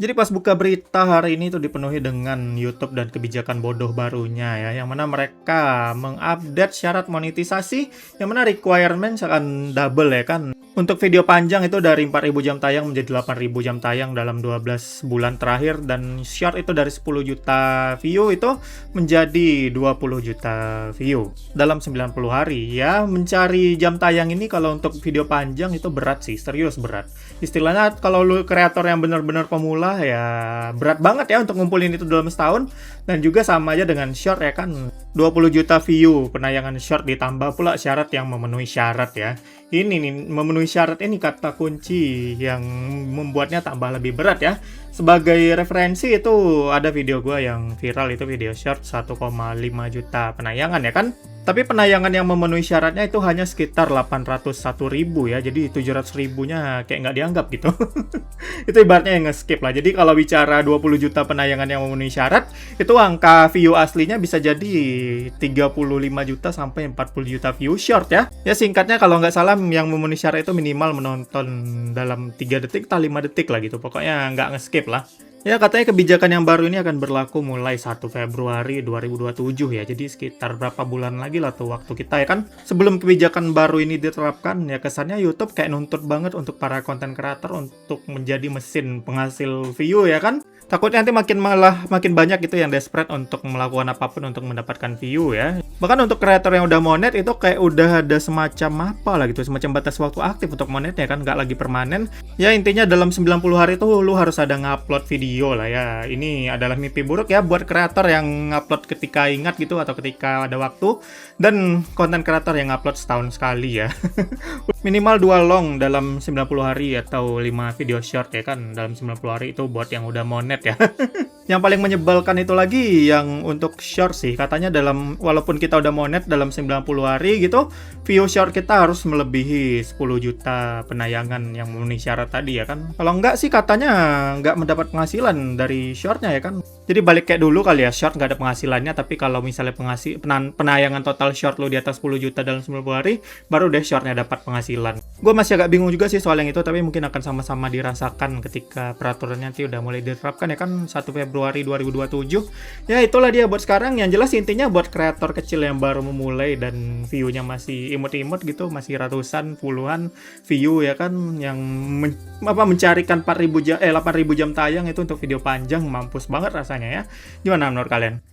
Jadi pas buka berita hari ini tuh dipenuhi dengan YouTube dan kebijakan bodoh barunya ya, yang mana mereka mengupdate syarat monetisasi, yang mana requirement akan double ya kan. Untuk video panjang itu dari 4.000 jam tayang menjadi 8.000 jam tayang dalam 12 bulan terakhir, dan short itu dari 10 juta view itu menjadi 20 juta view dalam 90 hari ya. Mencari jam tayang ini kalau untuk video panjang itu berat sih, serius berat. Istilahnya kalau lu kreator yang benar-benar pemula ya berat banget ya untuk ngumpulin itu dalam setahun. Dan juga sama aja dengan short ya kan, 20 juta view penayangan short ditambah pula syarat yang memenuhi syarat ya. Ini nih, memenuhi syarat ini kata kunci yang membuatnya tambah lebih berat ya. Sebagai referensi itu ada video gue yang viral, itu video short 1,5 juta penayangan ya kan. Tapi penayangan yang memenuhi syaratnya itu hanya sekitar 801.000 ya. Jadi 700.000-nya kayak nggak dianggap gitu. Itu ibaratnya yang nge-skip lah. Jadi kalau bicara 20 juta penayangan yang memenuhi syarat, itu angka view aslinya bisa jadi 35 juta sampai 40 juta view short ya. Ya singkatnya kalau nggak salah yang memenuhi syarat itu minimal menonton dalam 3 detik atau 5 detik lah gitu. Pokoknya nggak nge-skip lah. Ya, katanya kebijakan yang baru ini akan berlaku mulai 1 Februari 2027 ya. Jadi sekitar berapa bulan lagi lah tuh waktu kita ya kan. Sebelum kebijakan baru ini diterapkan, ya kesannya YouTube kayak nuntut banget untuk para konten kreator untuk menjadi mesin penghasil view ya kan. Takutnya nanti makin banyak gitu yang desperate untuk melakukan apapun untuk mendapatkan view ya. Bahkan untuk kreator yang udah monet itu kayak udah ada semacam apa lah gitu, semacam batas waktu aktif untuk monetnya kan, nggak lagi permanen. Ya intinya dalam 90 hari itu lu harus ada ngupload video lah ya. Ini adalah mimpi buruk ya buat kreator yang ngupload ketika ingat gitu atau ketika ada waktu, dan konten kreator yang ngupload setahun sekali ya. Minimal 2 long dalam 90 hari atau 5 video short ya kan dalam 90 hari, itu buat yang udah monet ya. Yang paling menyebalkan itu lagi yang untuk short sih, katanya walaupun kita udah monet dalam 90 hari gitu, view short kita harus melebihi 10 juta penayangan yang memenuhi syarat tadi ya kan. Kalau enggak sih katanya nggak mendapat penghasilan dari shortnya ya kan. Jadi balik kayak dulu kali ya, short nggak ada penghasilannya, tapi kalau misalnya penayangan total short lu di atas 10 juta dalam 90 hari, baru deh shortnya dapat penghasilan. Gue masih agak bingung juga sih soal yang itu, tapi mungkin akan sama-sama dirasakan ketika peraturannya nanti udah mulai diterapkan ya kan 1 Februari 2027. Ya itulah dia buat sekarang. Yang jelas intinya buat kreator kecil yang baru memulai dan view-nya masih imut-imut gitu, masih ratusan, puluhan view ya kan, yang mencarikan 8.000 jam tayang itu untuk video panjang, mampus banget rasanya ya. Gimana menurut kalian?